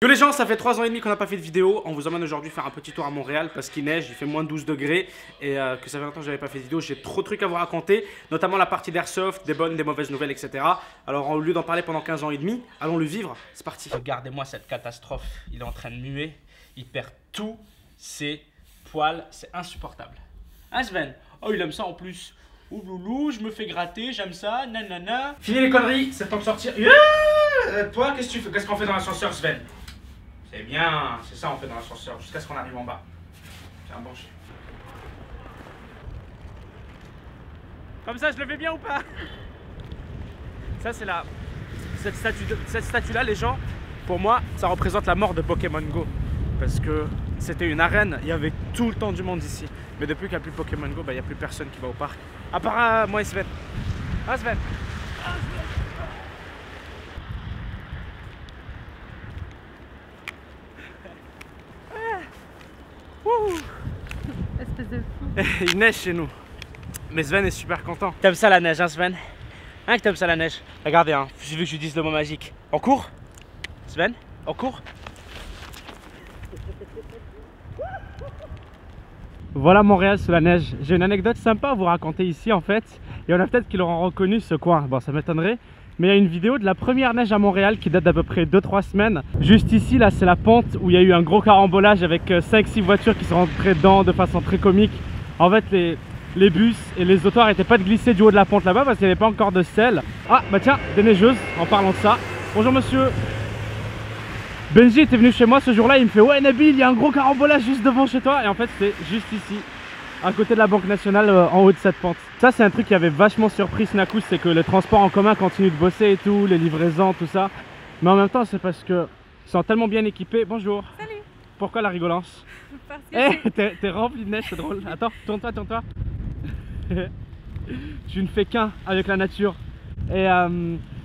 Yo les gens, ça fait 3 ans et demi qu'on n'a pas fait de vidéo. On vous emmène aujourd'hui faire un petit tour à Montréal parce qu'il neige, il fait moins de 12 degrés et que ça fait longtemps que j'avais pas fait de vidéo. J'ai trop de trucs à vous raconter, notamment la partie d'airsoft, des bonnes, des mauvaises nouvelles, etc. Alors au lieu d'en parler pendant 15 ans et demi, allons le vivre. C'est parti. Regardez-moi cette catastrophe. Il est en train de muer. Il perd tous ses poils. C'est insupportable. Hein Sven? Oh, il aime ça en plus. Ouh loulou, je me fais gratter, j'aime ça, nanana. Fini les conneries, c'est le temps de sortir. Toi, qu'est-ce que tu fais? Qu'est-ce qu'on fait dans l'ascenseur, Sven? C'est bien, c'est ça on fait dans l'ascenseur, jusqu'à ce qu'on arrive en bas. Tiens, branché. Comme ça, je le fais bien ou pas? Ça, c'est la... Cette statue-là, les gens, pour moi, ça représente la mort de Pokémon Go. Parce que c'était une arène, il y avait tout le temps du monde ici. Mais depuis qu'il n'y a plus Pokémon Go, il n'y a plus personne qui va au parc. À part moi et Sven. Ah, Sven. Espèce de fou. Il neige chez nous. Mais Sven est super content. T'aimes ça la neige, hein Sven? Hein que t'aimes ça la neige? Regardez, hein, j'ai vu que je lui dise le mot magique. On court? Sven? On court? Voilà Montréal sous la neige. J'ai une anecdote sympa à vous raconter ici en fait. Il y en a peut-être qui l'auront reconnu ce coin. Bon, ça m'étonnerait. Mais il y a une vidéo de la première neige à Montréal qui date d'à peu près 2-3 semaines. Juste ici, là, c'est la pente où il y a eu un gros carambolage avec 5-6 voitures qui sont rentrées dedans de façon très comique. En fait, les bus et les autos n'arrêtaient pas de glisser du haut de la pente là-bas parce qu'il n'y avait pas encore de sel. Ah, bah tiens, des neigeuses, en parlant de ça. Bonjour monsieur. Benji était venu chez moi ce jour-là, il me fait « Ouais Nabil, il y a un gros carambolage juste devant chez toi » et en fait, c'était juste ici, à côté de la Banque Nationale, en haut de cette pente. Ça, c'est un truc qui avait vachement surpris Snakus, c'est que les transports en commun continuent de bosser et tout, les livraisons, tout ça. Mais en même temps, c'est parce que ils sont tellement bien équipés. Bonjour. Salut. Pourquoi la rigolance? Parce que T'es rempli de neige, c'est drôle. Attends, tourne-toi, tourne-toi. Tu ne fais qu'un avec la nature. Et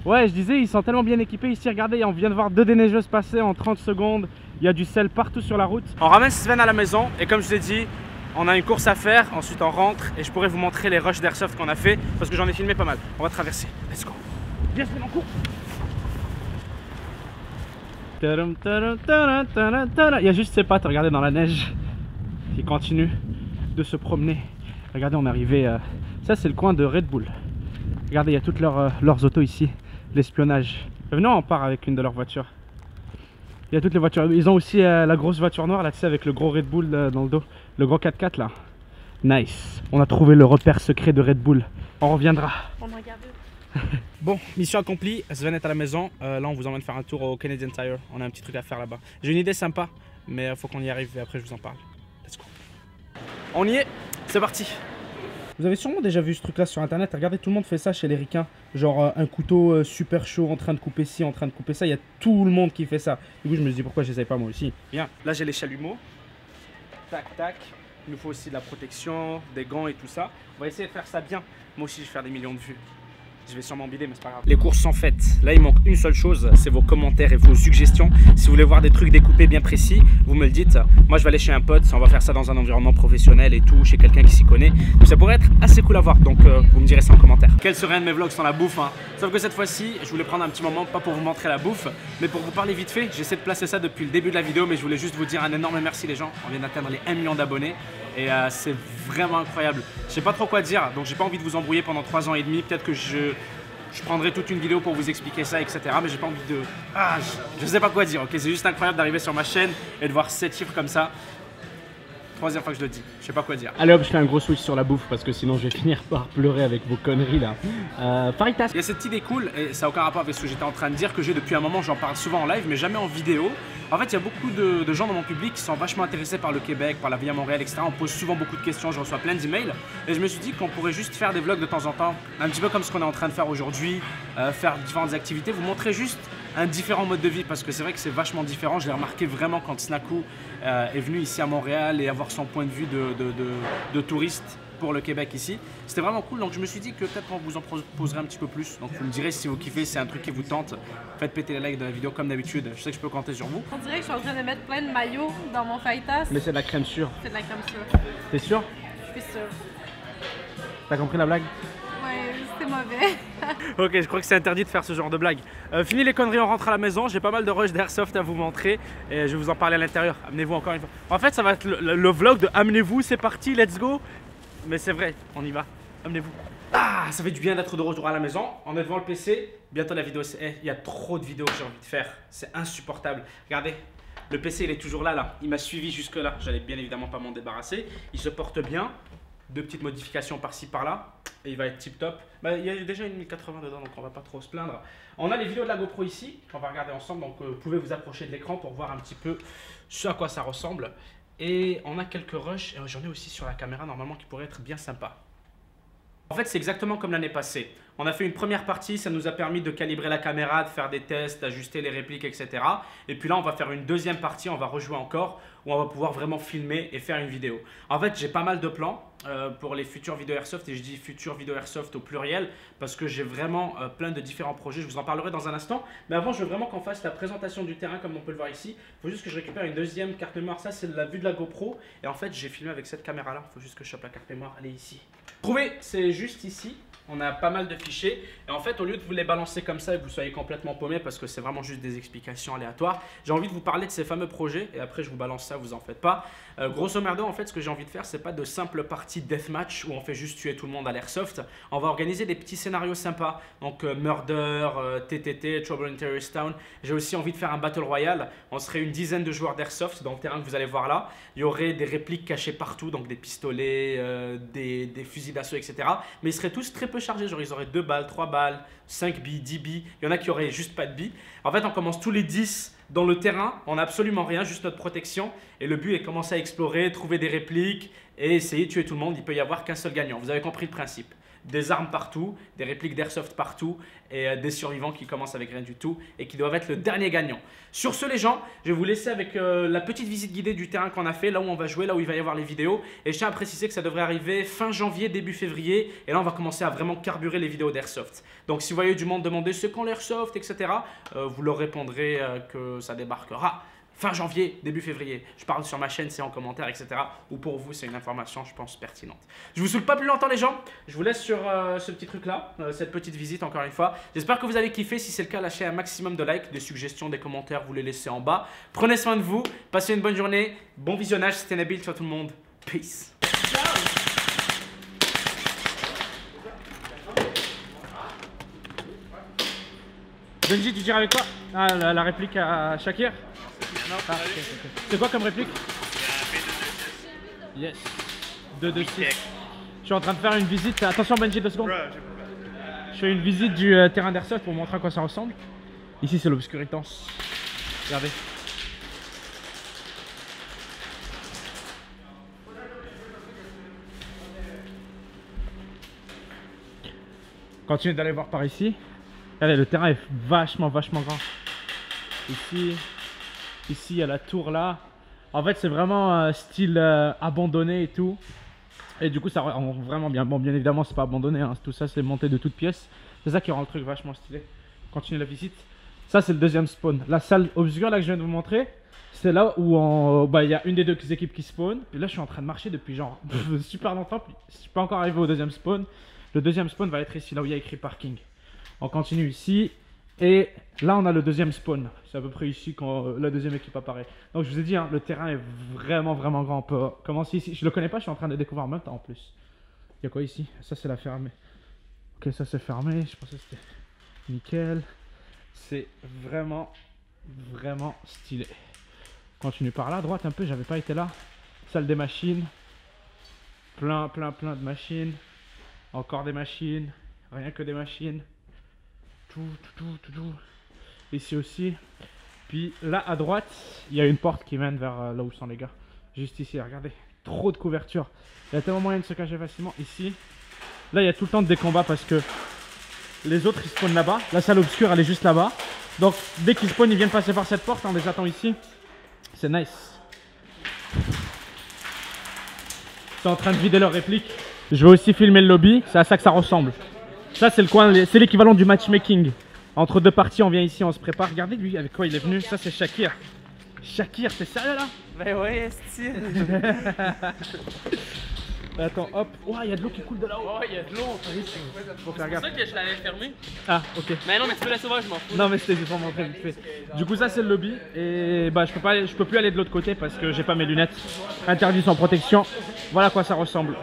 ouais, je disais, ils sont tellement bien équipés ici. Regardez, on vient de voir 2 déneigeuses passer en 30 secondes. Il y a du sel partout sur la route. On ramène Sven à la maison et comme je l'ai dit, on a une course à faire, ensuite on rentre et je pourrais vous montrer les rushs d'airsoft qu'on a fait parce que j'en ai filmé pas mal. On va traverser, let's go. Viens Sven, on court. Il y a juste ses pattes, regardez, dans la neige qui continue de se promener. Regardez, on est arrivé, ça c'est le coin de Red Bull. Regardez, il y a toutes leurs autos ici, l'espionnage. Venez, on part avec une de leurs voitures. Il y a toutes les voitures. Ils ont aussi la grosse voiture noire là, tu sais, avec le gros Red Bull dans le dos. Le gros 4x4 là. Nice. On a trouvé le repère secret de Red Bull. On reviendra. on regarde. Bon, mission accomplie. Sven est à la maison. Là, on vous emmène faire un tour au Canadian Tire. On a un petit truc à faire là-bas. J'ai une idée sympa, mais il faut qu'on y arrive et après je vous en parle. Let's go. On y est. C'est parti. Vous avez sûrement déjà vu ce truc là sur internet, regardez, tout le monde fait ça chez les ricains. Genre un couteau super chaud en train de couper ci, en train de couper ça, il y a tout le monde qui fait ça. Du coup je me dis pourquoi j'essaye pas moi aussi. Bien, là j'ai les chalumeaux. Tac tac, il nous faut aussi de la protection, des gants et tout ça. On va essayer de faire ça bien. Moi aussi je vais faire des millions de vues. Je vais sûrement bider mais c'est pas grave. Les courses sont faites. Là il manque une seule chose, c'est vos commentaires et vos suggestions. Si vous voulez voir des trucs découpés bien précis, vous me le dites. Moi je vais aller chez un pote, on va faire ça dans un environnement professionnel et tout, chez quelqu'un qui s'y connaît. Donc ça pourrait être assez cool à voir, donc vous me direz ça en commentaire. Quel serait un de mes vlogs sans la bouffe hein? Sauf que cette fois-ci, je voulais prendre un petit moment, pas pour vous montrer la bouffe, mais pour vous parler vite fait. J'essaie de placer ça depuis le début de la vidéo, mais je voulais juste vous dire un énorme merci les gens. On vient d'atteindre les 1 million d'abonnés. Et c'est vraiment incroyable. Je sais pas trop quoi dire, donc j'ai pas envie de vous embrouiller pendant 3 ans et demi. Peut-être que je prendrai toute une vidéo pour vous expliquer ça, etc. Mais j'ai pas envie de... je sais pas quoi dire, ok? C'est juste incroyable d'arriver sur ma chaîne et de voir 7 chiffres comme ça. 3e fois que je le dis, je sais pas quoi dire. Allez hop, je fais un gros switch sur la bouffe parce que sinon je vais finir par pleurer avec vos conneries là. Faritas. Il y a cette idée cool, et ça n'a aucun rapport avec ce que j'étais en train de dire, que j'ai depuis un moment, j'en parle souvent en live, mais jamais en vidéo. En fait, il y a beaucoup de gens dans mon public qui sont vachement intéressés par le Québec, par la vie à Montréal, etc. On pose souvent beaucoup de questions, je reçois plein d'emails. Et je me suis dit qu'on pourrait juste faire des vlogs de temps en temps, un petit peu comme ce qu'on est en train de faire aujourd'hui, faire différentes activités, vous montrer juste un différent mode de vie parce que c'est vrai que c'est vachement différent. Je l'ai remarqué vraiment quand Snaku est venu ici à Montréal et avoir son point de vue de touriste pour le Québec ici. C'était vraiment cool, donc je me suis dit que peut-être qu'on vous en proposerait un petit peu plus. Donc vous me direz si vous kiffez, c'est un truc qui vous tente. Faites péter les likes de la vidéo comme d'habitude. Je sais que je peux compter sur vous. On dirait que je suis en train de mettre plein de maillots dans mon fajitas. Mais c'est de la crème sûre. C'est de la crème sûre. T'es sûr? Je suis sûre. T'as compris la blague? Ouais, c'était moi mauvais. Ok, je crois que c'est interdit de faire ce genre de blague. Fini les conneries, on rentre à la maison. J'ai pas mal de rush d'airsoft à vous montrer et je vais vous en parler à l'intérieur. Amenez-vous encore une fois. En fait, ça va être le vlog de amenez-vous, c'est parti, let's go. Mais c'est vrai, on y va. Amenez-vous. Ah, ça fait du bien d'être de retour à la maison. On est devant le PC. Bientôt la vidéo. Il y a trop de vidéos que j'ai envie de faire. C'est insupportable. Regardez. Le PC, il est toujours là. Il m'a suivi jusque là. J'allais bien évidemment pas m'en débarrasser. Il se porte bien. Deux petites modifications par-ci par-là. Et il va être tip top. Bah, il y a déjà une 1080 dedans, donc on va pas trop se plaindre. On a les vidéos de la GoPro ici, qu'on va regarder ensemble. Donc vous pouvez vous approcher de l'écran pour voir un petit peu ce à quoi ça ressemble. Et on a quelques rushs. Et j'en ai aussi sur la caméra normalement qui pourraient être bien sympas. En fait, c'est exactement comme l'année passée. On a fait une première partie, ça nous a permis de calibrer la caméra, de faire des tests, d'ajuster les répliques, etc. Et puis là, on va faire une deuxième partie, on va rejouer encore, où on va pouvoir vraiment filmer et faire une vidéo. En fait, j'ai pas mal de plans pour les futures vidéos Airsoft, et je dis futures vidéos Airsoft au pluriel, parce que j'ai vraiment plein de différents projets, je vous en parlerai dans un instant. Mais avant, je veux vraiment qu'on fasse la présentation du terrain, comme on peut le voir ici. Il faut juste que je récupère une deuxième carte mémoire, ça c'est la vue de la GoPro. Et en fait, j'ai filmé avec cette caméra-là, il faut juste que je chope la carte mémoire, elle est ici. Trouver, c'est juste ici. On a pas mal de fichiers et en fait au lieu de vous les balancer comme ça et que vous soyez complètement paumé parce que c'est vraiment juste des explications aléatoires, j'ai envie de vous parler de ces fameux projets et après je vous balance ça, vous en faites pas. Grosso merdo, en fait ce que j'ai envie de faire, c'est pas de simples parties deathmatch où on fait juste tuer tout le monde à l'airsoft. On va organiser des petits scénarios sympas, donc Murder, TTT, Trouble in Terrorist Town. J'ai aussi envie de faire un Battle Royale. On serait une dizaine de joueurs d'airsoft dans le terrain que vous allez voir là. Il y aurait des répliques cachées partout, donc des pistolets, des fusils d'assaut, etc. Mais ils seraient tous très peu chargés, genre ils auraient 2 balles, 3 balles, 5 billes, 10 billes. Il y en a qui auraient juste pas de billes. En fait, on commence tous les 10 dans le terrain, on n'a absolument rien, juste notre protection. Et le but est de commencer à explorer, trouver des répliques et essayer de tuer tout le monde. Il peut y avoir qu'un seul gagnant. Vous avez compris le principe. Des armes partout, des répliques d'airsoft partout et des survivants qui commencent avec rien du tout et qui doivent être le dernier gagnant. Sur ce les gens, je vais vous laisser avec la petite visite guidée du terrain qu'on a fait, là où on va jouer, là où il va y avoir les vidéos. Et je tiens à préciser que ça devrait arriver fin janvier, début février. Et là on va commencer à vraiment carburer les vidéos d'airsoft. Donc si vous voyez du monde demander c'est quand l'airsoft, etc. Vous leur répondrez que ça débarquera fin janvier, début février. Je parle sur ma chaîne, c'est en commentaire, etc. Ou pour vous, c'est une information, je pense, pertinente. Je vous saoule pas plus longtemps, les gens. Je vous laisse sur ce petit truc-là, cette petite visite, encore une fois. J'espère que vous avez kiffé. Si c'est le cas, lâchez un maximum de likes, des suggestions, des commentaires, vous les laissez en bas. Prenez soin de vous. Passez une bonne journée. Bon visionnage. C'était Nabil. Ciao tout le monde. Peace. Benji, tu tires avec quoi? Ah, la réplique à Shakir. Ah, okay. C'est quoi comme réplique? Yes. 2-2-6. Je suis en train de faire une visite. Attention Benji, 2 secondes. Je fais une visite du terrain d'airsoft pour vous montrer à quoi ça ressemble. Ici c'est l'obscuritance. Regardez. Continuez d'aller voir par ici. Regardez, le terrain est vachement grand. Ici, il y a la tour là. En fait, c'est vraiment style abandonné et tout. Et du coup, ça rend vraiment bien. Bon, bien évidemment, c'est pas abandonné. Hein. Tout ça, c'est monté de toutes pièces. C'est ça qui rend le truc vachement stylé. Continuez la visite. Ça, c'est le deuxième spawn. La salle obscure là que je viens de vous montrer, c'est là où il y a une des deux équipes qui spawn. Et là, je suis en train de marcher depuis genre super longtemps. Puis, je suis pas encore arrivé au deuxième spawn. Le deuxième spawn va être ici, là où il y a écrit parking. On continue ici. Et là, on a le deuxième spawn. C'est à peu près ici quand la deuxième équipe apparaît. Donc, je vous ai dit, hein, le terrain est vraiment grand. On peut commencer ici. Je le connais pas, je suis en train de le découvrir en même temps en plus. Il y a quoi ici? Ça, c'est la fermée. Ok, ça, c'est fermé. Je pensais que c'était nickel. C'est vraiment stylé. Continue par là, à droite un peu. J'avais pas été là. Salle des machines. Plein de machines. Encore des machines. Rien que des machines. Tout. Ici aussi. Puis là à droite, il y a une porte qui mène vers là où sont les gars. Juste ici, regardez. Trop de couverture. Il y a tellement moyen de se cacher facilement. Ici, là il y a tout le temps des combats parce que les autres ils spawnent là-bas. La salle obscure elle est juste là-bas. Donc dès qu'ils spawnent, ils viennent passer par cette porte. On les attend ici. C'est nice. Ils sont en train de vider leur réplique. Je vais aussi filmer le lobby. C'est à ça que ça ressemble. Ça c'est le coin, c'est l'équivalent du matchmaking. Entre deux parties, on vient ici, on se prépare. Regardez lui avec quoi il est venu. Ça c'est Shakir. Shakir, t'es sérieux là? Ben ouais, style. Bah, attends, hop. Ouah, il y a de l'eau qui coule de là-haut. Oh, il y a de l'eau. Faut faire C'est gaffe. pour ça que je l'avais fermé. Ah, ok. Mais non, mais tu peux laisser ouvert, je m'en fous. Non mais c'était juste pour montrer vite fait. Du coup ça c'est le lobby et bah je peux plus aller de l'autre côté parce que j'ai pas mes lunettes. Interdit sans protection. Voilà à quoi ça ressemble.